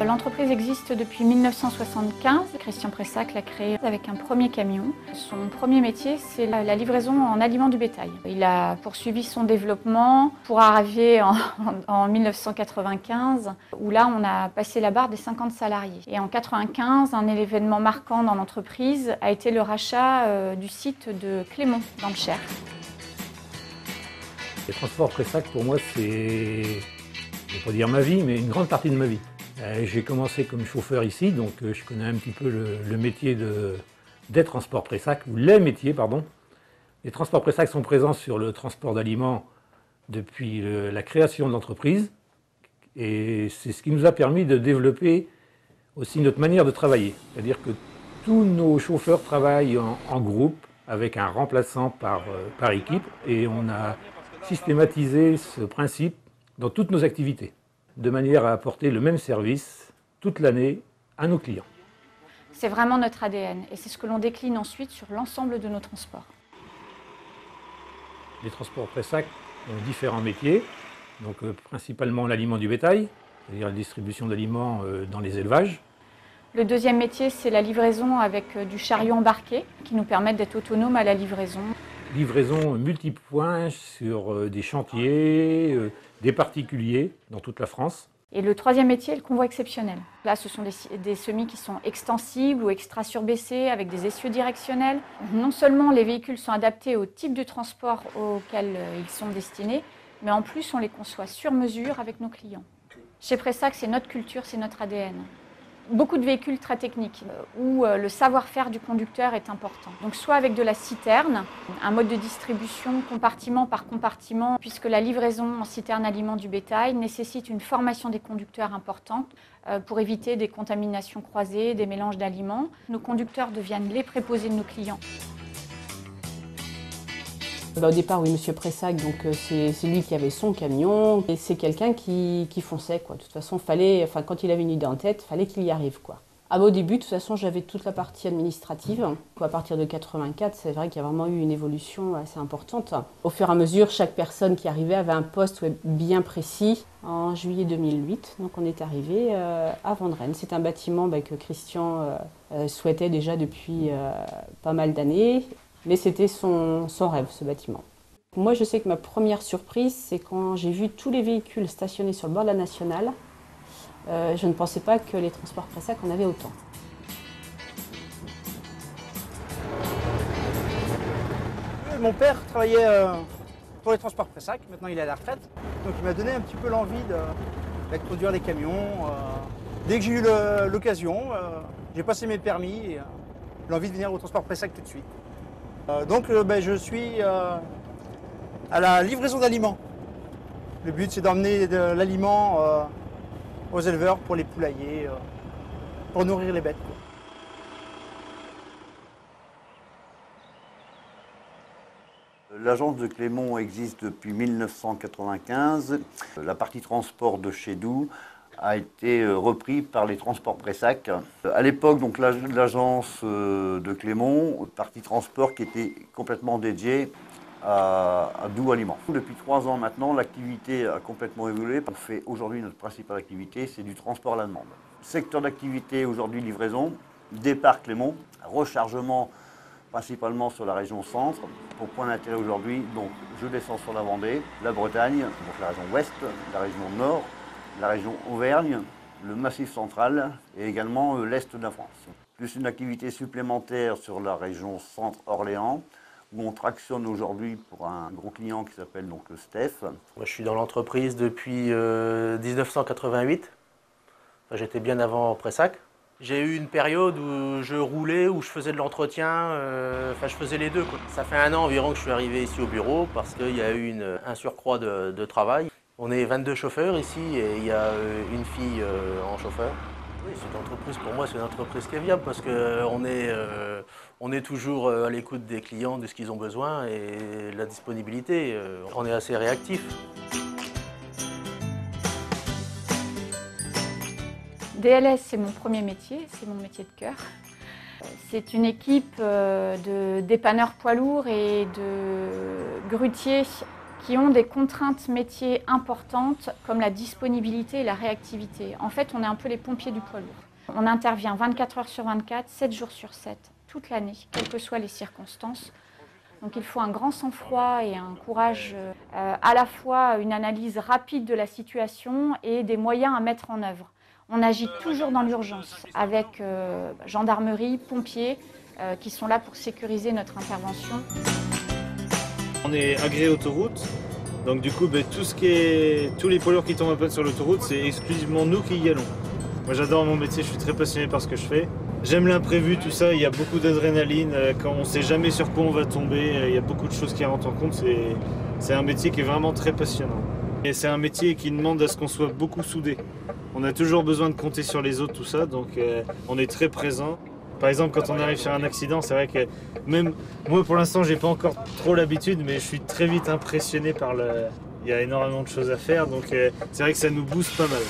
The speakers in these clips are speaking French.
L'entreprise existe depuis 1975. Christian Pressac l'a créée avec un premier camion. Son premier métier, c'est la livraison en aliments du bétail. Il a poursuivi son développement pour arriver en 1995, où là, on a passé la barre des 50 salariés. Et en 1995, un événement marquant dans l'entreprise a été le rachat du site de Clémont, dans le Cher. Les transports Pressac, pour moi, c'est, je ne vais pas dire ma vie, mais une grande partie de ma vie. J'ai commencé comme chauffeur ici, donc je connais un petit peu le métier des transports Pressac, ou les métiers, pardon. Les transports Pressac sont présents sur le transport d'aliments depuis la création de l'entreprise, et c'est ce qui nous a permis de développer aussi notre manière de travailler. C'est-à-dire que tous nos chauffeurs travaillent en groupe, avec un remplaçant par équipe, et on a systématiser ce principe dans toutes nos activités, de manière à apporter le même service toute l'année à nos clients. C'est vraiment notre ADN et c'est ce que l'on décline ensuite sur l'ensemble de nos transports. Les transports Pressac ont différents métiers, donc principalement l'aliment du bétail, c'est-à-dire la distribution d'aliments dans les élevages. Le deuxième métier, c'est la livraison avec du chariot embarqué qui nous permet d'être autonomes à la livraison. Livraison multipoints sur des chantiers, des particuliers dans toute la France. Et le troisième métier est le convoi exceptionnel. Là, ce sont des semis qui sont extensibles ou extra-surbaissés avec des essieux directionnels. Non seulement les véhicules sont adaptés au type de transport auquel ils sont destinés, mais en plus on les conçoit sur mesure avec nos clients. Chez Pressac, c'est notre culture, c'est notre ADN. Beaucoup de véhicules très techniques où le savoir-faire du conducteur est important. Donc soit avec de la citerne, un mode de distribution compartiment par compartiment, puisque la livraison en citerne aliments du bétail nécessite une formation des conducteurs importante pour éviter des contaminations croisées, des mélanges d'aliments. Nos conducteurs deviennent les préposés de nos clients. Au départ, oui, Monsieur Pressac, donc c'est lui qui avait son camion. Et c'est quelqu'un qui fonçait, quoi. De toute façon, quand il avait une idée en tête, fallait qu'il y arrive, quoi. Au début, de toute façon, j'avais toute la partie administrative. À partir de 84, c'est vrai qu'il y a vraiment eu une évolution assez importante. Au fur et à mesure, chaque personne qui arrivait avait un poste bien précis. En juillet 2008, donc on est arrivé à Vendrennes. C'est un bâtiment que Christian souhaitait déjà depuis pas mal d'années. Mais c'était son rêve, ce bâtiment. Moi, je sais que ma première surprise, c'est quand j'ai vu tous les véhicules stationnés sur le bord de la Nationale. Je ne pensais pas que les transports Pressac en avaient autant. Mon père travaillait pour les transports Pressac, maintenant il est à la retraite. Donc il m'a donné un petit peu l'envie de conduire des camions. Dès que j'ai eu l'occasion, j'ai passé mes permis et l'envie de venir au transport Pressac tout de suite. Je suis à la livraison d'aliments. Le but, c'est d'emmener de l'aliment aux éleveurs pour les poulaillers, pour nourrir les bêtes. L'agence de Clémont existe depuis 1995. La partie transport de chez nous a été repris par les transports Pressac. À l'époque, donc l'agence de Clémont, partie transport qui était complètement dédiée à Doux Aliments. Depuis 3 ans maintenant, l'activité a complètement évolué. On fait aujourd'hui notre principale activité, c'est du transport à la demande. Secteur d'activité aujourd'hui, livraison, départ Clémont, rechargement principalement sur la région centre. Pour point d'intérêt aujourd'hui, donc je descends sur la Vendée, la Bretagne, donc la région ouest, la région nord, la région Auvergne, le Massif central et également l'Est de la France. Plus une activité supplémentaire sur la région centre-Orléans, où on tractionne aujourd'hui pour un gros client qui s'appelle donc le Steph. Moi, je suis dans l'entreprise depuis 1988. Enfin, j'étais bien avant Pressac. J'ai eu une période où je roulais, où je faisais de l'entretien, je faisais les deux, quoi. Ça fait 1 an environ que je suis arrivé ici au bureau parce qu'il y a eu un surcroît de travail. On est 22 chauffeurs ici et il y a une fille en chauffeur. Oui, cette entreprise, pour moi, c'est une entreprise qui est viable parce qu'on est toujours à l'écoute des clients, de ce qu'ils ont besoin et la disponibilité. On est assez réactif. DLS, c'est mon premier métier, c'est mon métier de cœur. C'est une équipe de dépanneurs poids lourds et de grutiers qui ont des contraintes métiers importantes comme la disponibilité et la réactivité. En fait, on est un peu les pompiers du poids lourd. On intervient 24 heures sur 24, 7 jours sur 7, toute l'année, quelles que soient les circonstances. Donc il faut un grand sang-froid et un courage, à la fois une analyse rapide de la situation et des moyens à mettre en œuvre. On agit toujours dans l'urgence avec gendarmerie, pompiers qui sont là pour sécuriser notre intervention. On est agréé autoroute, donc du coup tous les poids lourds qui tombent en panne sur l'autoroute, c'est exclusivement nous qui y allons. Moi j'adore mon métier, je suis très passionné par ce que je fais. J'aime l'imprévu, tout ça, il y a beaucoup d'adrénaline, quand on ne sait jamais sur quoi on va tomber, il y a beaucoup de choses qui rentrent en compte, c'est un métier qui est vraiment très passionnant. Et c'est un métier qui demande à ce qu'on soit beaucoup soudés. On a toujours besoin de compter sur les autres, tout ça, donc on est très présent. Par exemple, quand on arrive sur un accident, c'est vrai que même moi pour l'instant j'ai pas encore trop l'habitude, mais je suis très vite impressionné par le... Il y a énormément de choses à faire, donc c'est vrai que ça nous booste pas mal.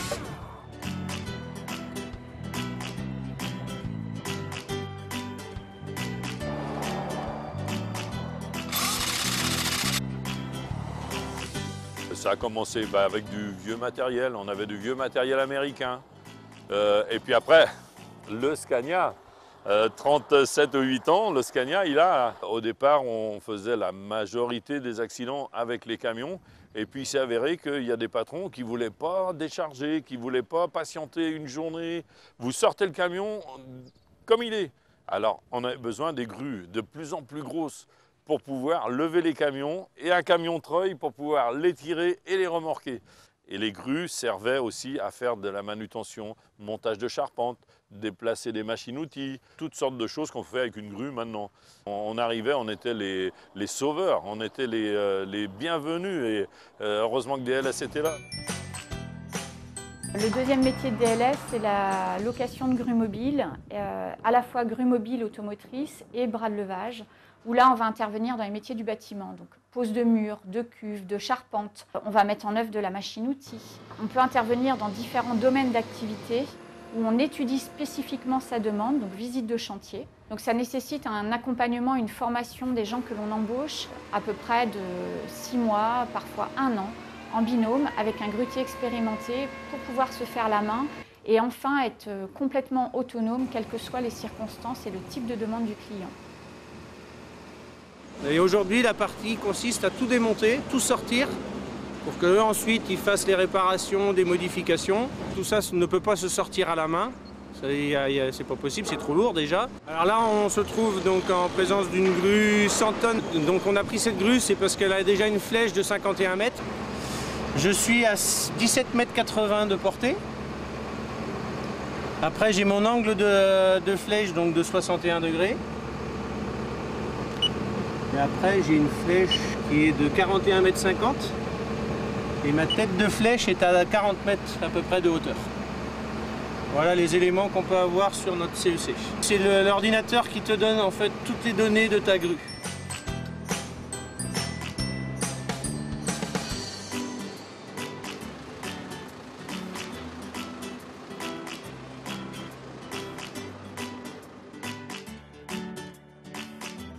Ça a commencé avec du vieux matériel, on avait du vieux matériel américain. Et puis après, le Scania, 37 ou 8 ans, le Scania, au départ, on faisait la majorité des accidents avec les camions. Et puis il s'est avéré qu'il y a des patrons qui ne voulaient pas décharger, qui ne voulaient pas patienter une journée. Vous sortez le camion comme il est. Alors on avait besoin des grues de plus en plus grosses pour pouvoir lever les camions et un camion treuil pour pouvoir les tirer et les remorquer. Et les grues servaient aussi à faire de la manutention, montage de charpente, déplacer des machines-outils, toutes sortes de choses qu'on fait avec une grue maintenant. On arrivait, on était les sauveurs, on était les bienvenus et heureusement que DLS était là. Le deuxième métier de DLS, c'est la location de grues mobiles, à la fois grues mobiles automotrices et bras de levage, où là on va intervenir dans les métiers du bâtiment, donc pose de murs, de cuves, de charpentes. On va mettre en œuvre de la machine-outil. On peut intervenir dans différents domaines d'activité où on étudie spécifiquement sa demande, donc visite de chantier. Donc ça nécessite un accompagnement, une formation des gens que l'on embauche, à peu près de 6 mois, parfois 1 an, en binôme, avec un grutier expérimenté pour pouvoir se faire la main et enfin être complètement autonome, quelles que soient les circonstances et le type de demande du client. Et aujourd'hui, la partie consiste à tout démonter, tout sortir, pour que ensuite ils fassent les réparations, des modifications. Tout ça ne peut pas se sortir à la main, c'est pas possible, c'est trop lourd déjà. Alors là, on se trouve donc en présence d'une grue 100 tonnes. Donc on a pris cette grue, c'est parce qu'elle a déjà une flèche de 51 mètres. Je suis à 17,80 m de portée. Après, j'ai mon angle de flèche donc de 61 degrés. Et après, j'ai une flèche qui est de 41,50 m. Et ma tête de flèche est à 40 mètres à peu près de hauteur. Voilà les éléments qu'on peut avoir sur notre CEC. C'est l'ordinateur qui te donne en fait toutes les données de ta grue.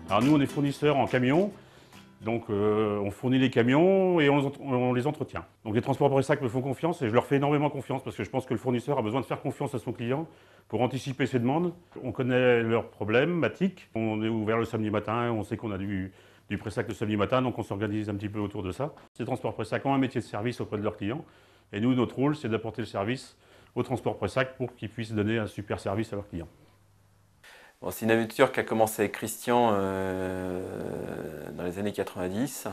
Alors nous, on est fournisseurs en camion, donc on fournit les camions et on les entretient. Donc les transports Pressac me font confiance et je leur fais énormément confiance parce que je pense que le fournisseur a besoin de faire confiance à son client pour anticiper ses demandes. On connaît leurs problématiques, on est ouvert le samedi matin, on sait qu'on a du Pressac le samedi matin, donc on s'organise un petit peu autour de ça. Ces transports Pressac ont un métier de service auprès de leurs clients et nous, notre rôle, c'est d'apporter le service aux transports Pressac pour qu'ils puissent donner un super service à leurs clients. Bon, c'est une aventure qui a commencé avec Christian dans les années 90,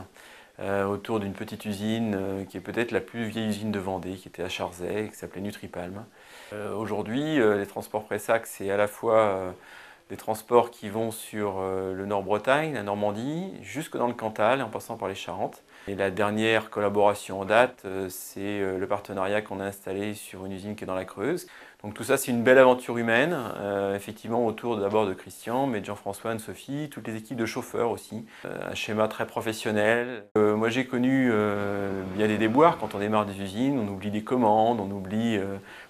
autour d'une petite usine qui est peut-être la plus vieille usine de Vendée, qui était à Charzay, qui s'appelait Nutripalm. Aujourd'hui, les transports Pressac, c'est à la fois des transports qui vont sur le Nord-Bretagne, la Normandie, jusque dans le Cantal, en passant par les Charentes. Et la dernière collaboration en date, c'est le partenariat qu'on a installé sur une usine qui est dans la Creuse. Donc tout ça, c'est une belle aventure humaine, effectivement autour d'abord de Christian, mais de Jean-François, Anne-Sophie, toutes les équipes de chauffeurs aussi. Un schéma très professionnel. Moi j'ai connu bien des déboires quand on démarre des usines, on oublie des commandes, on oublie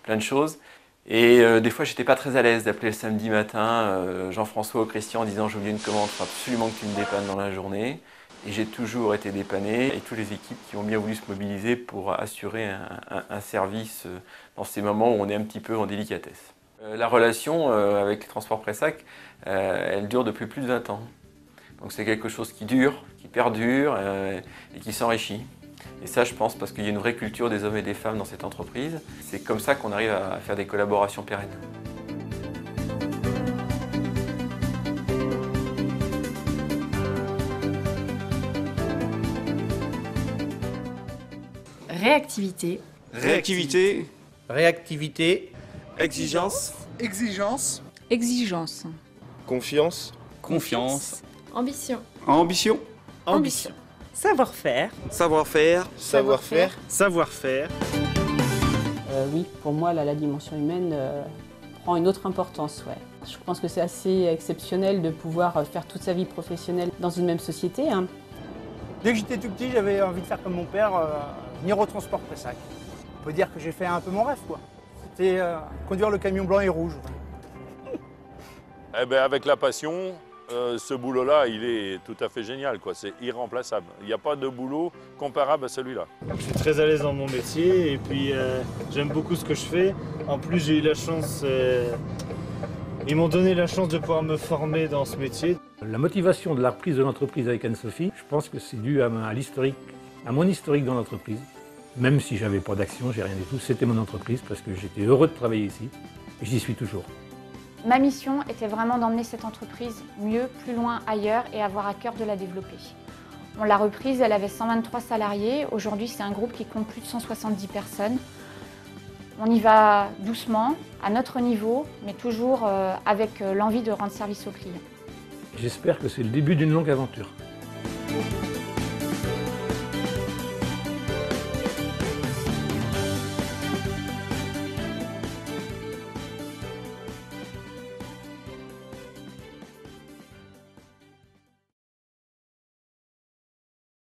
plein de choses. Et des fois j'étais pas très à l'aise d'appeler le samedi matin Jean-François ou Christian en disant j'ai oublié une commande, il faut absolument que tu me dépannes dans la journée. Et j'ai toujours été dépanné et toutes les équipes qui ont bien voulu se mobiliser pour assurer un service dans ces moments où on est un petit peu en délicatesse. La relation avec les transports Pressac, elle dure depuis plus de 20 ans. Donc c'est quelque chose qui dure, qui perdure et qui s'enrichit. Et ça, je pense, parce qu'il y a une vraie culture des hommes et des femmes dans cette entreprise. C'est comme ça qu'on arrive à faire des collaborations pérennes. Réactivité. Réactivité. Réactivité. Exigence. Exigence. Exigence. Confiance. Confiance. Ambition. Ambition. Ambition. Savoir-faire. Savoir-faire. Savoir-faire. Savoir-faire. Oui, pour moi, la dimension humaine prend une autre importance. Ouais. Je pense que c'est assez exceptionnel de pouvoir faire toute sa vie professionnelle dans une même société. Hein. Dès que j'étais tout petit, j'avais envie de faire comme mon père, venir au transport Pressac. On peut dire que j'ai fait un peu mon rêve, quoi. C'était conduire le camion blanc et rouge. Eh ben, avec la passion, ce boulot-là, il est tout à fait génial, quoi. C'est irremplaçable. Il n'y a pas de boulot comparable à celui-là. Je suis très à l'aise dans mon métier et puis j'aime beaucoup ce que je fais. En plus, j'ai eu la chance, ils m'ont donné la chance de pouvoir me former dans ce métier. La motivation de la reprise de l'entreprise avec Anne-Sophie, je pense que c'est dû à mon historique dans l'entreprise. Même si j'avais pas d'action, j'ai rien du tout, c'était mon entreprise parce que j'étais heureux de travailler ici et j'y suis toujours. Ma mission était vraiment d'emmener cette entreprise mieux, plus loin, ailleurs et avoir à cœur de la développer. On l'a reprise, elle avait 123 salariés. Aujourd'hui, c'est un groupe qui compte plus de 170 personnes. On y va doucement, à notre niveau, mais toujours avec l'envie de rendre service aux clients. J'espère que c'est le début d'une longue aventure.